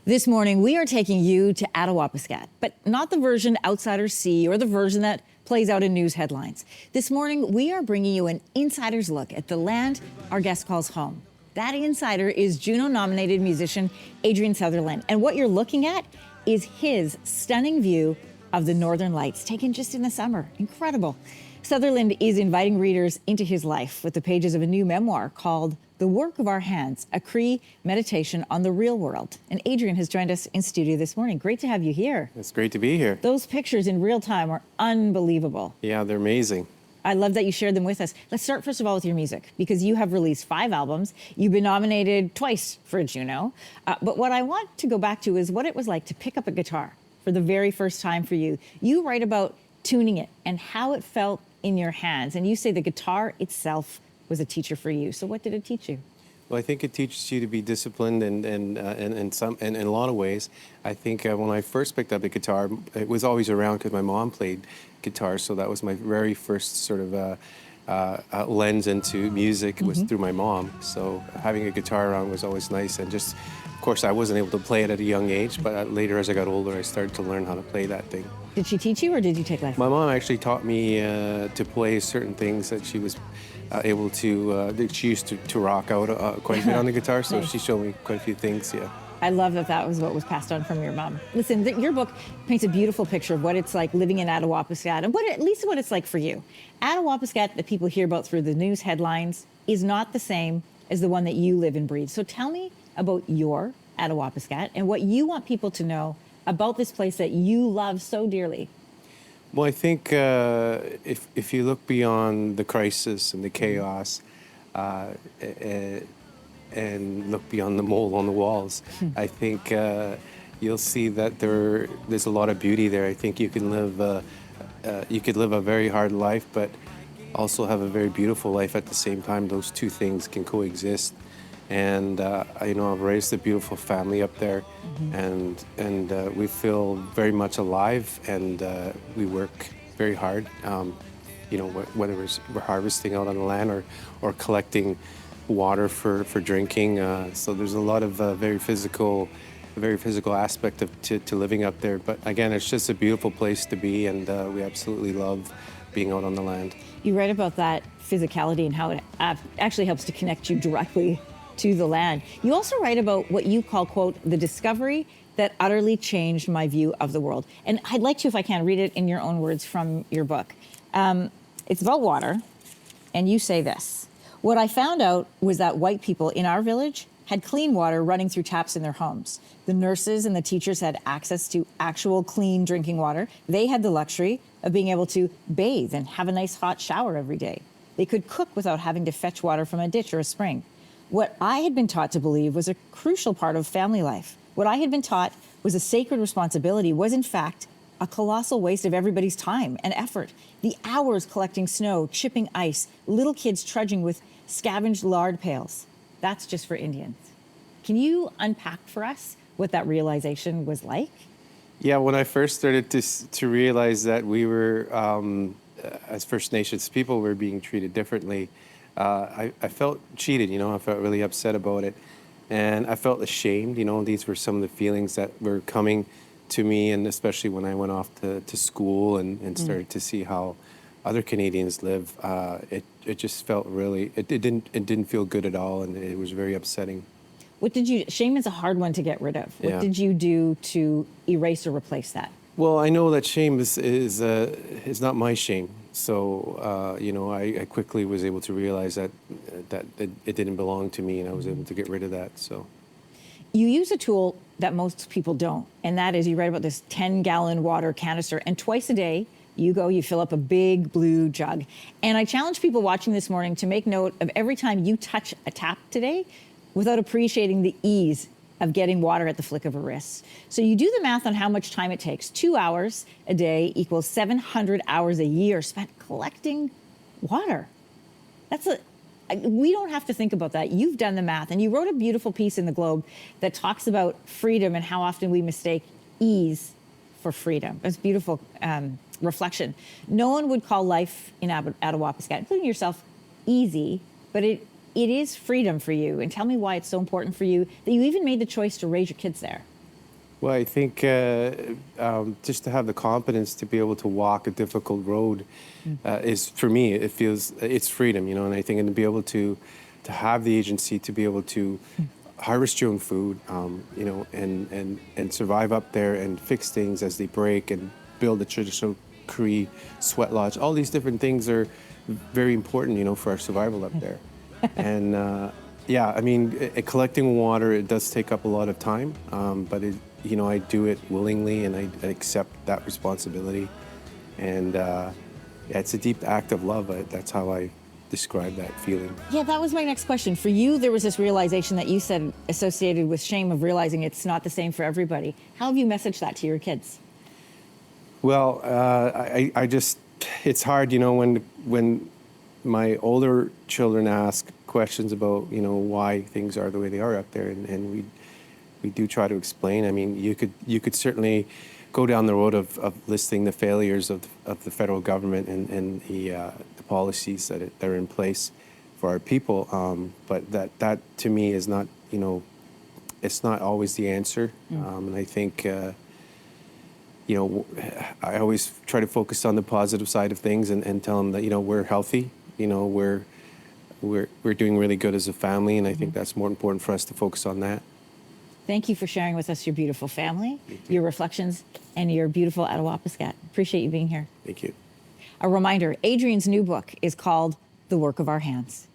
This morning, we are taking you to Attawapiskat, but not the version outsiders see or the version that plays out in news headlines. This morning, we are bringing you an insider's look at the land our guest calls home. That insider is Juno-nominated musician Adrian Sutherland, and what you're looking at is his stunning view of the Northern Lights, taken just in the summer. Incredible. Sutherland is inviting readers into his life with the pages of a new memoir called The Work of Our Hands, a Cree meditation on the real world. And Adrian has joined us in studio this morning. Great to have you here. It's great to be here. Those pictures in real time are unbelievable. Yeah, they're amazing. I love that you shared them with us. Let's start first of all with your music, because you have released 5 albums. You've been nominated twice for a Juno. But what I want to go back to is what it was like to pick up a guitar for the very first time for you. You write about tuning it and how it felt in your hands. And you say the guitar itself was a teacher for you. So what did it teach you? Well, I think it teaches you to be disciplined and in a lot of ways. I think when I first picked up the guitar, it was always around because my mom played guitar, so that was my very first sort of lens into music was through my mom. So having a guitar around was always nice, and just, of course, I wasn't able to play it at a young age, but later as I got older, I started to learn how to play that thing. Did she teach you, or did you take lessons? My mom actually taught me to play certain things that she was able to, she used to rock out quite a bit on the guitar, so Nice. she showed me quite a few things, yeah. I love that that was what was passed on from your mom. Listen, your book paints a beautiful picture of what it's like living in Attawapiskat, and at least what it's like for you. Attawapiskat, that people hear about through the news headlines, is not the same as the one that you live and breathe. So tell me about your Attawapiskat and what you want people to know about this place that you love so dearly. Well, I think if you look beyond the crisis and the chaos and look beyond the mole on the walls, I think you'll see that there's a lot of beauty there. I think you can live a very hard life, but also have a very beautiful life at the same time. Those two things can coexist. And I've raised a beautiful family up there, and we feel very much alive, and we work very hard. Whether we're harvesting out on the land or collecting water for drinking. So there's a lot of very physical aspect to living up there. But again, it's just a beautiful place to be, and we absolutely love being out on the land. You write about that physicality and how it actually helps to connect you directly to the land. You also write about what you call, quote, the discovery that utterly changed my view of the world. And I'd like to, if I can, read it in your own words from your book. It's about water, and you say this: what I found out was that white people in our village had clean water running through taps in their homes. The nurses and the teachers had access to actual clean drinking water. They had the luxury of being able to bathe and have a nice hot shower every day. They could cook without having to fetch water from a ditch or a spring. What I had been taught to believe was a crucial part of family life, what I had been taught was a sacred responsibility, was in fact a colossal waste of everybody's time and effort. The hours collecting snow, chipping ice, little kids trudging with scavenged lard pails. That's just for Indians. Can you unpack for us what that realization was like? Yeah, when I first started to realize that we were, as First Nations people, were being treated differently, I felt cheated, I felt really upset about it. And I felt ashamed, these were some of the feelings that were coming to me, and especially when I went off to school and started to see how other Canadians live, it just felt really, it didn't feel good at all, and it was very upsetting. Shame is a hard one to get rid of. What Yeah. did you do to erase or replace that? Well, I know that shame is not my shame. So, I quickly was able to realize that it didn't belong to me, and I was able to get rid of that, so. You use a tool that most people don't, and that is you write about this 10-gallon water canister, and twice a day you fill up a big blue jug. And I challenge people watching this morning to make note of every time you touch a tap today without appreciating the ease of getting water at the flick of a wrist. So you do the math on how much time it takes. 2 hours a day equals 700 hours a year spent collecting water. We don't have to think about that. You've done the math, and you wrote a beautiful piece in the Globe that talks about freedom and how often we mistake ease for freedom. It's beautiful reflection. No one would call life in Attawapiskat, including yourself, easy, but it is freedom for you. And tell me why it's so important for you that you even made the choice to raise your kids there. Well, I think just to have the confidence to be able to walk a difficult road is, for me, it feels it's freedom, you know. And I think, and to be able to have the agency to be able to harvest your own food, you know, and survive up there and fix things as they break and build a traditional Cree sweat lodge. All these different things are very important, you know, for our survival up there. And yeah, I mean, collecting water, it does take up a lot of time, but it, you know, I do it willingly and I accept that responsibility. And yeah, it's a deep act of love. That's how I describe that feeling. Yeah, that was my next question. For you, there was this realization that you said associated with shame of realizing it's not the same for everybody. How have you messaged that to your kids? Well, I just, it's hard, you know, when my older children ask questions about, you know, why things are the way they are up there, and we do try to explain. I mean, you could certainly go down the road of listing the failures of the federal government and the policies that are in place for our people, but that to me is not, you know, it's not always the answer, and I think. You know, I always try to focus on the positive side of things and tell them that, you know, we're healthy, you know, we're doing really good as a family, and I think that's more important for us to focus on that. Thank you for sharing with us your beautiful family, your reflections, and your beautiful Attawapiskat. Appreciate you being here. Thank you. A reminder, Adrian's new book is called The Work of Our Hands.